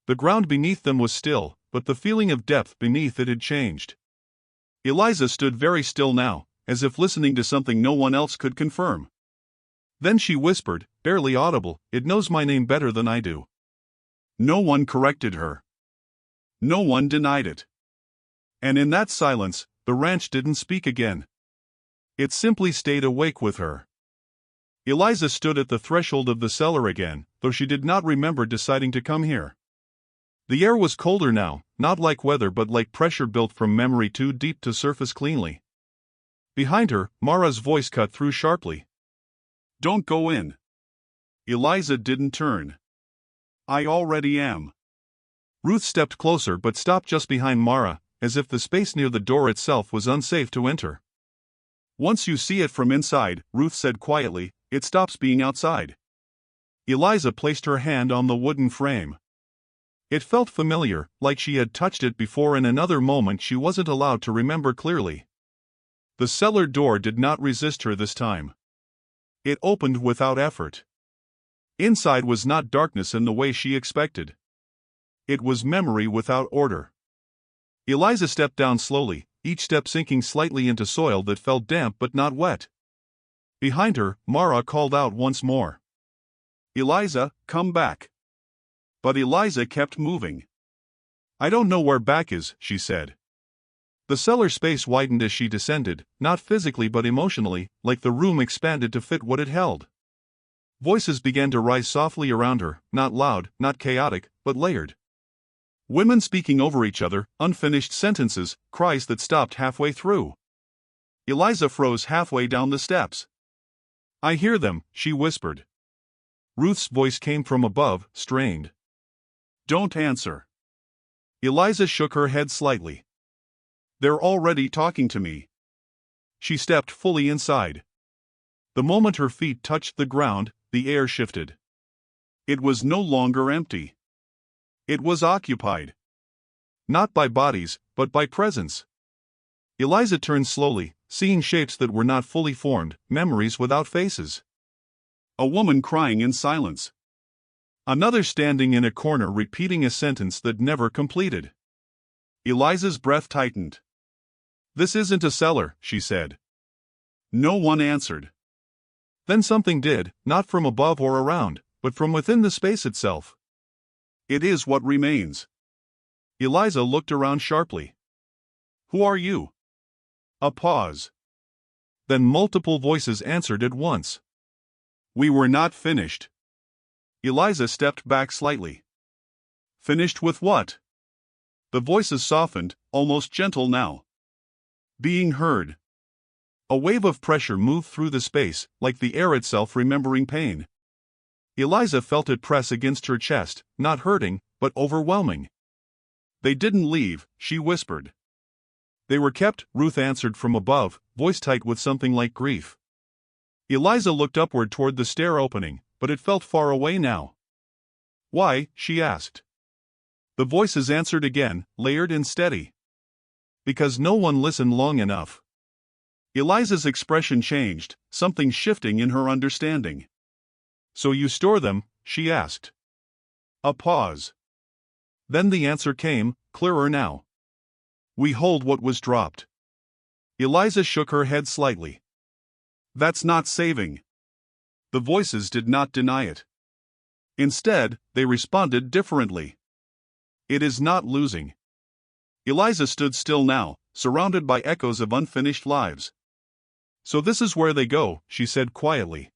Speaker 1: The ground beneath them was still, but the feeling of depth beneath it had changed.
Speaker 2: Eliza stood very still now, as if listening to something no one else could confirm.
Speaker 1: Then she whispered, barely audible, "It knows my name better than I do."
Speaker 2: No one corrected her. No one denied it.
Speaker 1: And in that silence, the ranch didn't speak again. It simply stayed awake with her. Eliza stood at the threshold of the cellar again, though she did not remember deciding to come here. The air was colder now, not like weather but like pressure built from memory too deep to surface cleanly. Behind her, Mara's voice cut through sharply.
Speaker 2: "Don't go in." Eliza didn't turn. "I already am."
Speaker 1: Ruth stepped closer but stopped just behind Mara, as if the space near the door itself was unsafe to enter.
Speaker 2: "Once you see it from inside," Ruth said quietly, "it stops being outside."
Speaker 1: Eliza placed her hand on the wooden frame. It felt familiar, like she had touched it before in another moment she wasn't allowed to remember clearly. The cellar door did not resist her this time. It opened without effort. Inside was not darkness in the way she expected. It was memory without order. Eliza stepped down slowly, each step sinking slightly into soil that felt damp but not wet. Behind her, Mara called out once more. "Eliza, come back." But Eliza kept moving. "I don't know where back is," she said. The cellar space widened as she descended, not physically but emotionally, like the room expanded to fit what it held. Voices began to rise softly around her, not loud, not chaotic, but layered. Women speaking over each other, unfinished sentences, cries that stopped halfway through. Eliza froze halfway down the steps. "I hear them," she whispered. Ruth's voice came from above, strained. "Don't answer." Eliza shook her head slightly. "They're already talking to me." She stepped fully inside. The moment her feet touched the ground, the air shifted. It was no longer empty. It was occupied. Not by bodies, but by presence. Eliza turned slowly, seeing shapes that were not fully formed, memories without faces. A woman crying in silence. Another standing in a corner repeating a sentence that never completed. Eliza's breath tightened. "This isn't a cellar," she said. No one answered. Then something did, not from above or around, but from within the space itself. "It is what remains." Eliza looked around sharply. "Who are you?" A pause. Then multiple voices answered at once. "We were not finished." Eliza stepped back slightly. "Finished with what?" The voices softened, almost gentle now. "Being heard." A wave of pressure moved through the space, like the air itself remembering pain. Eliza felt it press against her chest, not hurting, but overwhelming. "They didn't leave," she whispered. "They were kept," Ruth answered from above, voice tight with something like grief. Eliza looked upward toward the stair opening, but it felt far away now. "Why?" she asked. The voices answered again, layered and steady. "Because no one listened long enough." Eliza's expression changed, something shifting in her understanding. "So you store them?" she asked. A pause. Then the answer came, clearer now. "We hold what was dropped." Eliza shook her head slightly. "That's not saving." The voices did not deny it. Instead, they responded differently. "It is not losing." Eliza stood still now, surrounded by echoes of unfinished lives. "So this is where they go," she said quietly.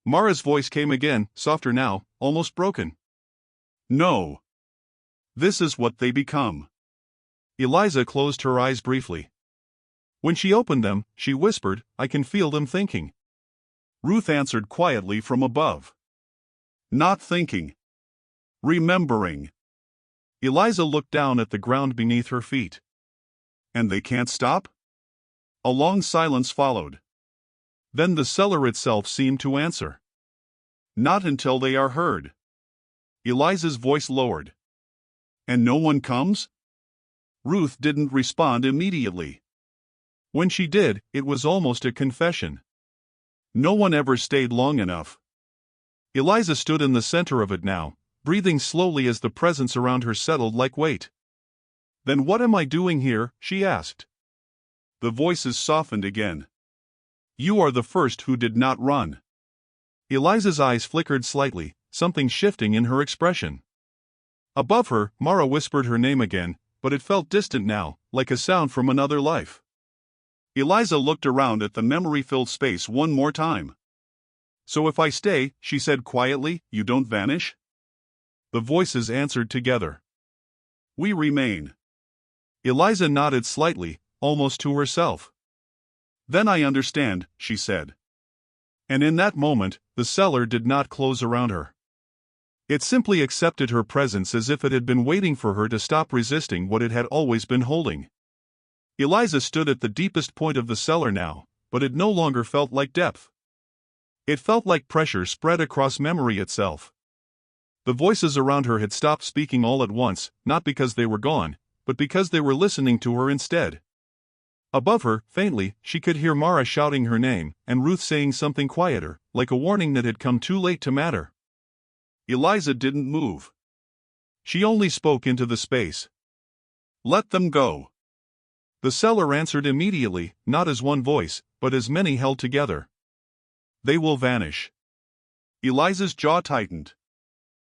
Speaker 1: Mara's voice came again, softer now, almost broken. "No. This is what they become." Eliza closed her eyes briefly. When she opened them, she whispered, "I can feel them thinking." Ruth answered quietly from above. "Not thinking. Remembering." Eliza looked down at the ground beneath her feet. "And they can't stop?" A long silence followed. Then the cellar itself seemed to answer. "Not until they are heard." Eliza's voice lowered. "And no one comes?" Ruth didn't respond immediately. When she did, it was almost a confession. No one ever stayed long enough. Eliza stood in the center of it now, breathing slowly as the presence around her settled like weight. "Then what am I doing here?" she asked. The voices softened again. "You are the first who did not run." Eliza's eyes flickered slightly, something shifting in her expression. Above her, Mara whispered her name again, but it felt distant now, like a sound from another life. Eliza looked around at the memory-filled space one more time. "So if I stay," she said quietly, "you don't vanish?" The voices answered together. "We remain." Eliza nodded slightly, almost to herself. "Then I understand," she said. And in that moment, the cellar did not close around her. It simply accepted her presence as if it had been waiting for her to stop resisting what it had always been holding. Eliza stood at the deepest point of the cellar now, but it no longer felt like depth. It felt like pressure spread across memory itself. The voices around her had stopped speaking all at once, not because they were gone, but because they were listening to her instead. Above her, faintly, she could hear Mara shouting her name, and Ruth saying something quieter, like a warning that had come too late to matter.
Speaker 2: Eliza didn't move.
Speaker 1: She only spoke into the space.
Speaker 2: "Let them go."
Speaker 1: The cellar answered immediately, not as one voice, but as many held together.
Speaker 2: "They will vanish." Eliza's jaw tightened.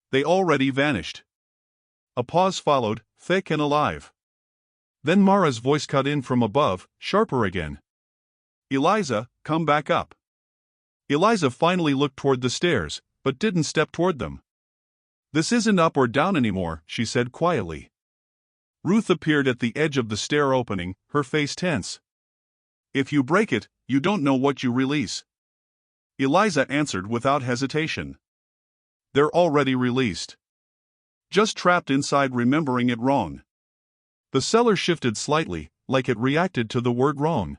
Speaker 2: "They already vanished." A pause followed, thick and alive.
Speaker 1: Then Mara's voice cut in from above, sharper again.
Speaker 2: "Eliza, come back up."
Speaker 1: Eliza finally looked toward the stairs, but didn't step toward them.
Speaker 2: "This isn't up or down anymore," she said quietly. Ruth appeared at the edge of the stair opening, her face tense. "If you break it, you don't know what you release." Eliza answered without hesitation. "They're already released. Just trapped inside remembering it wrong."
Speaker 1: The cellar shifted slightly, like it reacted to the word wrong.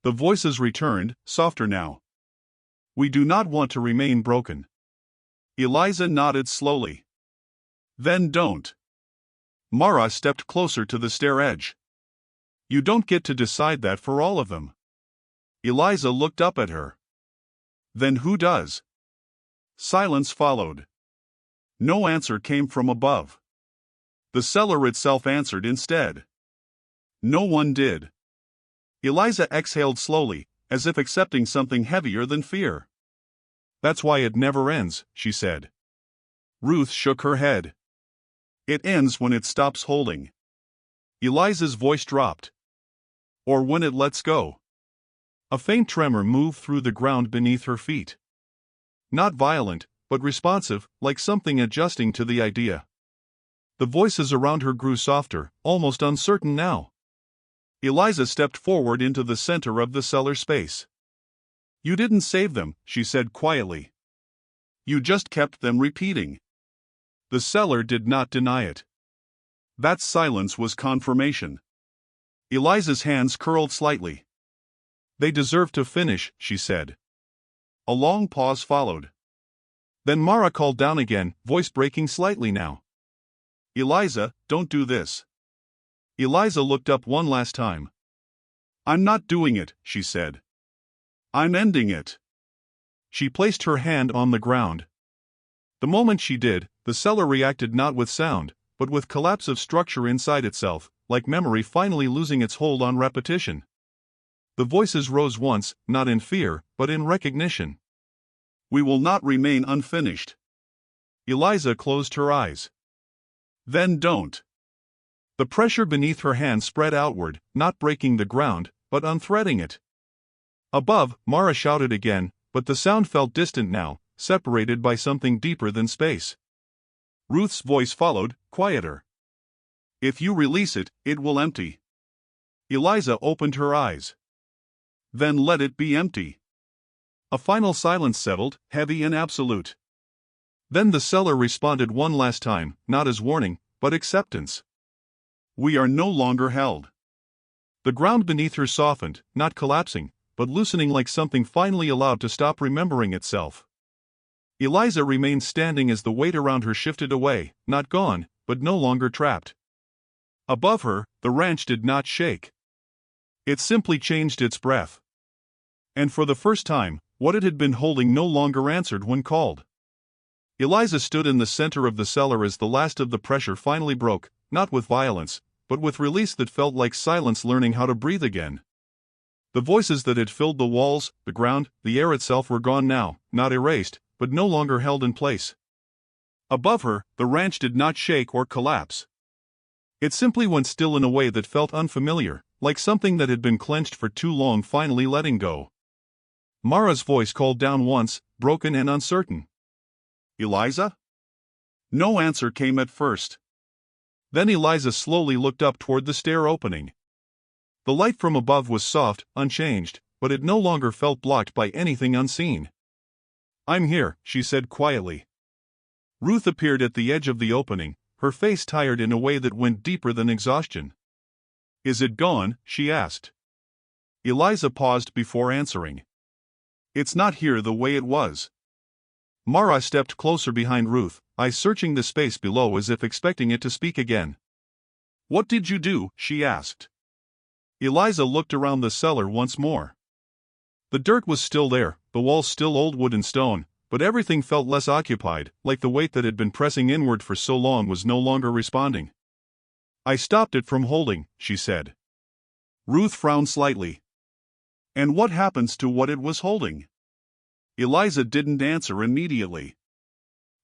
Speaker 2: The voices returned, softer now. "We do not want to remain broken." Eliza nodded slowly. "Then don't." Mara stepped closer to the stair edge. "You don't get to decide that for all of them." Eliza looked up at her. "Then who does?" Silence followed. No answer came from above. The cellar itself answered instead. No one did. Eliza exhaled slowly, as if accepting something heavier than fear.
Speaker 1: "That's why it never ends," she said.
Speaker 2: Ruth shook her head. "It ends when it stops holding." Eliza's voice dropped. "Or when it lets go."
Speaker 1: A faint tremor moved through the ground beneath her feet. Not violent, but responsive, like something adjusting to the idea. The voices around her grew softer, almost uncertain now.
Speaker 2: Eliza stepped forward into the center of the cellar space. "You didn't save them," she said quietly. "You just kept them repeating." The cellar did not deny it. That silence was confirmation. Eliza's hands curled slightly.
Speaker 1: "They deserve to finish," she said.
Speaker 2: A long pause followed.
Speaker 1: Then Mara called down again, voice breaking slightly now.
Speaker 2: "Eliza, don't do this."
Speaker 1: Eliza looked up one last time.
Speaker 2: "I'm not doing it," she said. "I'm ending it."
Speaker 1: She placed her hand on the ground. The moment she did, the cellar reacted not with sound, but with collapse of structure inside itself, like memory finally losing its hold on repetition. The voices rose once, not in fear, but in recognition.
Speaker 2: "We will not remain unfinished."
Speaker 1: Eliza closed her eyes.
Speaker 2: "Then don't."
Speaker 1: The pressure beneath her hand spread outward, not breaking the ground, but unthreading it. Above, Mara shouted again, but the sound felt distant now, separated by something deeper than space.
Speaker 2: Ruth's voice followed, quieter. "If you release it, it will empty." Eliza opened her eyes. "Then let it be empty."
Speaker 1: A final silence settled, heavy and absolute. Then the cellar responded one last time, not as warning, but acceptance.
Speaker 2: "We are no longer held."
Speaker 1: The ground beneath her softened, not collapsing, but loosening like something finally allowed to stop remembering itself. Eliza remained standing as the weight around her shifted away, not gone, but no longer trapped. Above her, the ranch did not shake. It simply changed its breath. And for the first time, what it had been holding no longer answered when called. Eliza stood in the center of the cellar as the last of the pressure finally broke, not with violence, but with release that felt like silence learning how to breathe again. The voices that had filled the walls, the ground, the air itself were gone now, not erased, but no longer held in place. Above her, the ranch did not shake or collapse. It simply went still in a way that felt unfamiliar, like something that had been clenched for too long finally letting go. Mara's voice called down once, broken and uncertain.
Speaker 2: "Eliza?" No answer came at first.
Speaker 1: Then Eliza slowly looked up toward the stair opening. The light from above was soft, unchanged, but it no longer felt blocked by anything unseen. "I'm here," she said quietly. Ruth appeared at the edge of the opening, her face tired in a way that went deeper than exhaustion.
Speaker 2: "Is it gone?" she asked.
Speaker 1: Eliza paused before answering.
Speaker 2: It's not here the way it was.
Speaker 1: Mara stepped closer behind Ruth, eyes searching the space below as if expecting it to speak again.
Speaker 2: What did you do? She asked. Eliza looked around the cellar once more.
Speaker 1: The dirt was still there, the walls still old wood and stone, but everything felt less occupied, like the weight that had been pressing inward for so long was no longer responding.
Speaker 2: I stopped it from holding, she said. Ruth frowned slightly. And what happens to what it was holding? Eliza didn't answer immediately.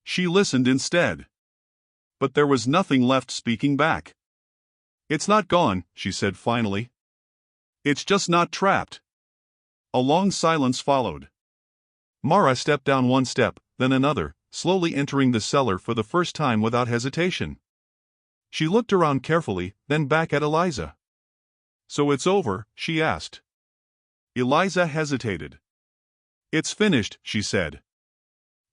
Speaker 2: She listened instead. But there was nothing left speaking back.
Speaker 1: It's not gone, she said finally.
Speaker 2: It's just not trapped. A long silence followed.
Speaker 1: Mara stepped down one step, then another, slowly entering the cellar for the first time without hesitation. She looked around carefully, then back at Eliza.
Speaker 2: So it's over? She asked. Eliza hesitated.
Speaker 1: It's finished, she said.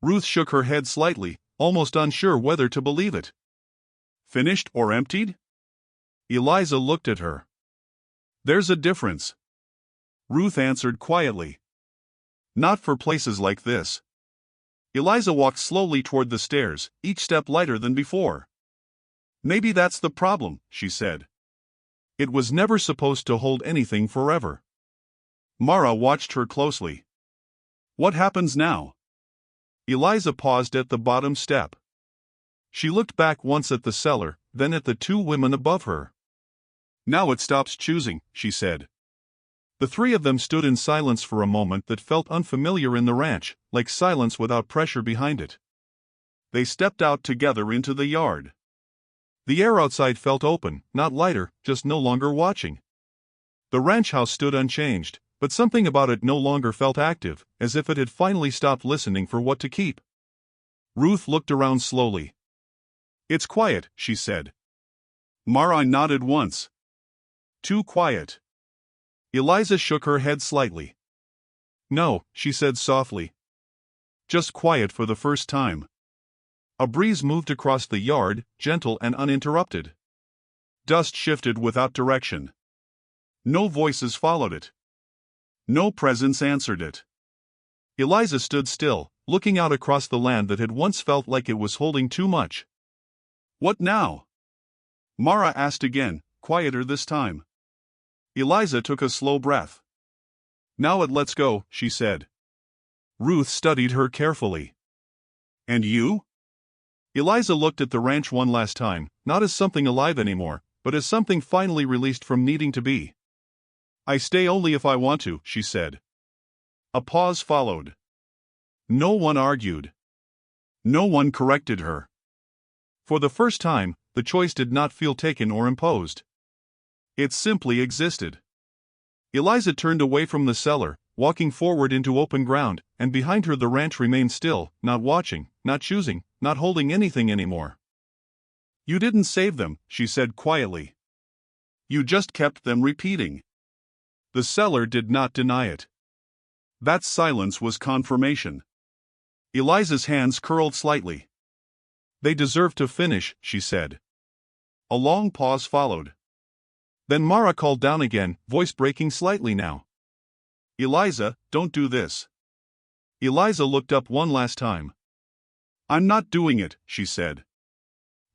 Speaker 2: Ruth shook her head slightly, almost unsure whether to believe it. Finished or emptied? Eliza looked at her. There's a difference. Ruth answered quietly. Not for places like this. Eliza walked slowly toward the stairs, each step lighter than before. Maybe that's the problem, she said. It was never supposed to hold anything forever. Mara watched her closely. What happens now? Eliza paused at the bottom step. She looked back once at the cellar, then at the two women above her. Now it stops choosing, she said.
Speaker 1: The three of them stood in silence for a moment that felt unfamiliar in the ranch, like silence without pressure behind it.
Speaker 2: They stepped out together into the yard.
Speaker 1: The air outside felt open, not lighter, just no longer watching. The ranch house stood unchanged, but something about it no longer felt active, as if it had finally stopped listening for what to keep.
Speaker 2: Ruth looked around slowly. It's quiet, she said. Mara nodded once. Too quiet. Eliza shook her head slightly.
Speaker 1: No, she said softly.
Speaker 2: Just quiet for the first time.
Speaker 1: A breeze moved across the yard, gentle and uninterrupted.
Speaker 2: Dust shifted without direction. No voices followed it. No presence answered it.
Speaker 1: Eliza stood still, looking out across the land that had once felt like it was holding too much.
Speaker 2: What now? Mara asked again, quieter this time. Eliza took a slow breath. Now it lets go, she said.
Speaker 1: Ruth studied her carefully.
Speaker 2: And you?
Speaker 1: Eliza looked at the ranch one last time, not as something alive anymore, but as something finally released from needing to be.
Speaker 2: I stay only if I want to, she said. A pause followed. No one argued. No one corrected her.
Speaker 1: For the first time, the choice did not feel taken or imposed.
Speaker 2: It simply existed. Eliza turned away from the cellar, walking forward into open ground, and behind her the ranch remained still, not watching, not choosing, not holding anything anymore. You didn't save them, she said quietly. You just kept them repeating. The cellar did not deny it. That silence was confirmation. Eliza's hands curled slightly.
Speaker 1: They deserve to finish, she said.
Speaker 2: A long pause followed.
Speaker 1: Then Mara called down again, voice breaking slightly now.
Speaker 2: Eliza, don't do this. Eliza looked up one last time. I'm not doing it, she said.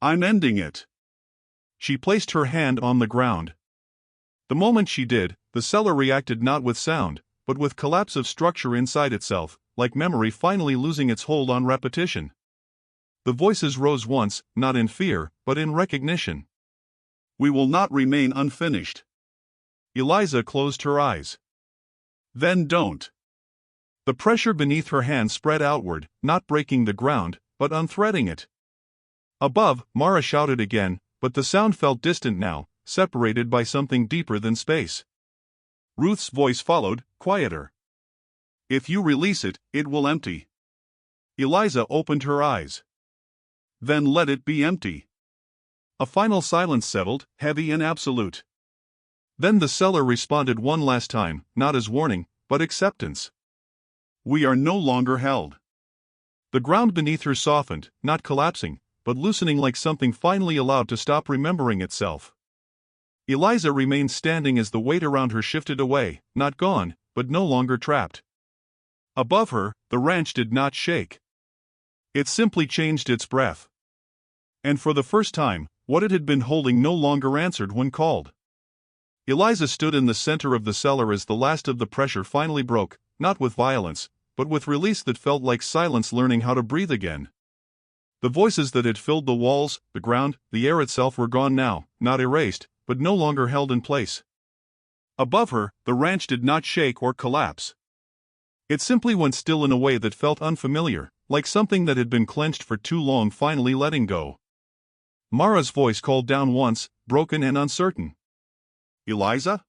Speaker 2: I'm ending it.
Speaker 1: She placed her hand on the ground. The moment she did, the cellar reacted not with sound, but with collapse of structure inside itself, like memory finally losing its hold on repetition. The voices rose once, not in fear, but in recognition.
Speaker 2: We will not remain unfinished. Eliza closed her eyes. Then don't.
Speaker 1: The pressure beneath her hand spread outward, not breaking the ground, but unthreading it. Above, Mara shouted again, but the sound felt distant now, separated by something deeper than space.
Speaker 2: Ruth's voice followed, quieter. If you release it, it will empty. Eliza opened her eyes. Then let it be empty.
Speaker 1: A final silence settled, heavy and absolute. Then the cellar responded one last time, not as warning, but acceptance.
Speaker 2: We are no longer held.
Speaker 1: The ground beneath her softened, not collapsing, but loosening like something finally allowed to stop remembering itself. Eliza remained standing as the weight around her shifted away, not gone, but no longer trapped.
Speaker 2: Above her, the ranch did not shake. It simply changed its breath. And for the first time, what it had been holding no longer answered when called. Eliza stood in the center of the cellar as the last of the pressure finally broke, not with violence, but with release that felt like silence learning how to breathe again. The voices that had filled the walls, the ground, the air itself were gone now, not erased, but no longer held in place. Above her, the ranch did not shake or collapse. It simply went still in a way that felt unfamiliar, like something that had been clenched for too long finally letting go. Mara's voice called down once, broken and uncertain. "Eliza?"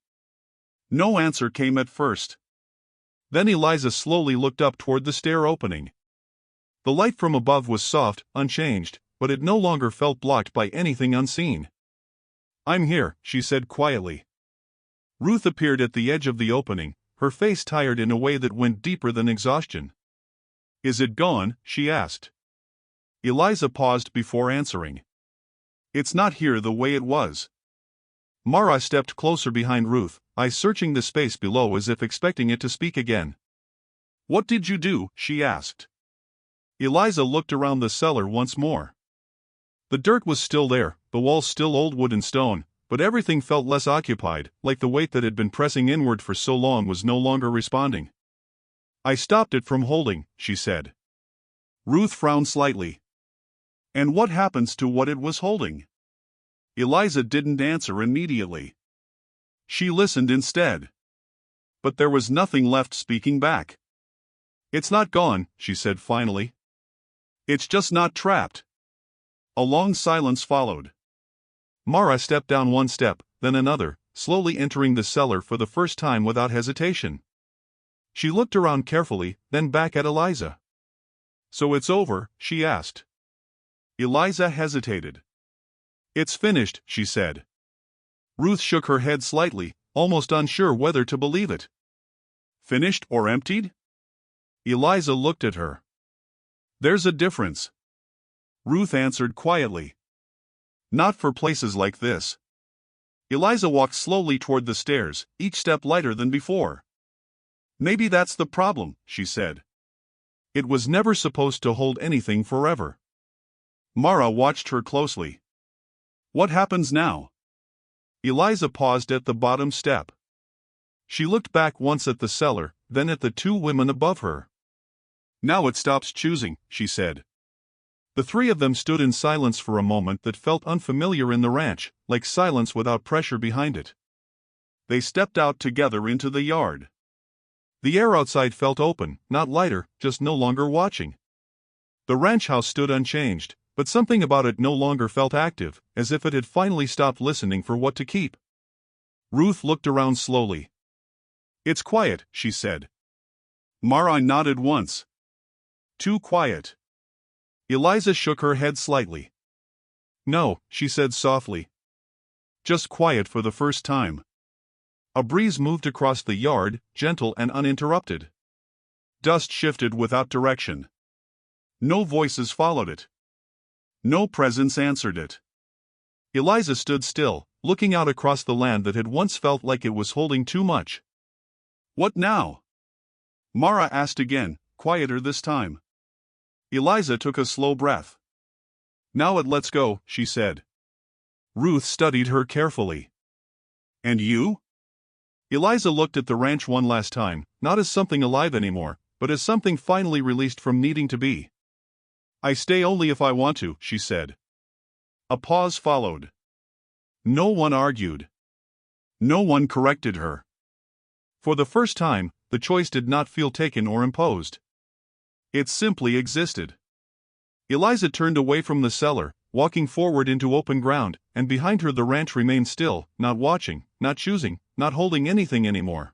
Speaker 2: No answer came at first. Then Eliza slowly looked up toward the stair opening. The light from above was soft, unchanged, but it no longer felt blocked by anything unseen. "I'm here," she said quietly. Ruth appeared at the edge of the opening, her face tired in a way that went deeper than exhaustion. "Is it gone?" she asked. Eliza paused before answering. "It's not here the way it was." Mara stepped closer behind Ruth, eyes searching the space below as if expecting it to speak again. "What did you do?" she asked. Eliza looked around the cellar once more. The dirt was still there, the walls still old wood and stone, but everything felt less occupied, like the weight that had been pressing inward for so long was no longer responding. "I stopped it from holding," she said. Ruth frowned slightly. "And what happens to what it was holding?" Eliza didn't answer immediately. She listened instead. But there was nothing left speaking back. "It's not gone," she said finally. "It's just not trapped." A long silence followed. Mara stepped down one step, then another, slowly entering the cellar for the first time without hesitation. She looked around carefully, then back at Eliza. "So it's over?" she asked. Eliza hesitated. "It's finished," she said. Ruth shook her head slightly, almost unsure whether to believe it. "Finished or emptied?" Eliza looked at her. "There's a difference," Ruth answered quietly. "Not for places like this." Eliza walked slowly toward the stairs, each step lighter than before. "Maybe that's the problem," she said. "It was never supposed to hold anything forever." Mara watched her closely. "What happens now?" Eliza paused at the bottom step. She looked back once at the cellar, then at the two women above her. "Now it stops choosing," she said. The three of them stood in silence for a moment that felt unfamiliar in the ranch, like silence without pressure behind it. They stepped out together into the yard. The air outside felt open, not lighter, just no longer watching. The ranch house stood unchanged, but something about it no longer felt active, as if it had finally stopped listening for what to keep. Ruth looked around slowly. "It's quiet," she said. Mara nodded once. "Too quiet." Eliza shook her head slightly. "No," she said softly. "Just quiet for the first time." A breeze moved across the yard, gentle and uninterrupted. Dust shifted without direction. No voices followed it. No presence answered it. Eliza stood still, looking out across the land that had once felt like it was holding too much. "What now?" Mara asked again, quieter this time. Eliza took a slow breath. "Now it lets go," she said. Ruth studied her carefully. "And you?" Eliza looked at the ranch one last time, not as something alive anymore, but as something finally released from needing to be. "I stay only if I want to," she said. A pause followed. No one argued. No one corrected her. For the first time, the choice did not feel taken or imposed. It simply existed. Eliza turned away from the cellar, walking forward into open ground, and behind her the ranch remained still, not watching, not choosing, not holding anything anymore.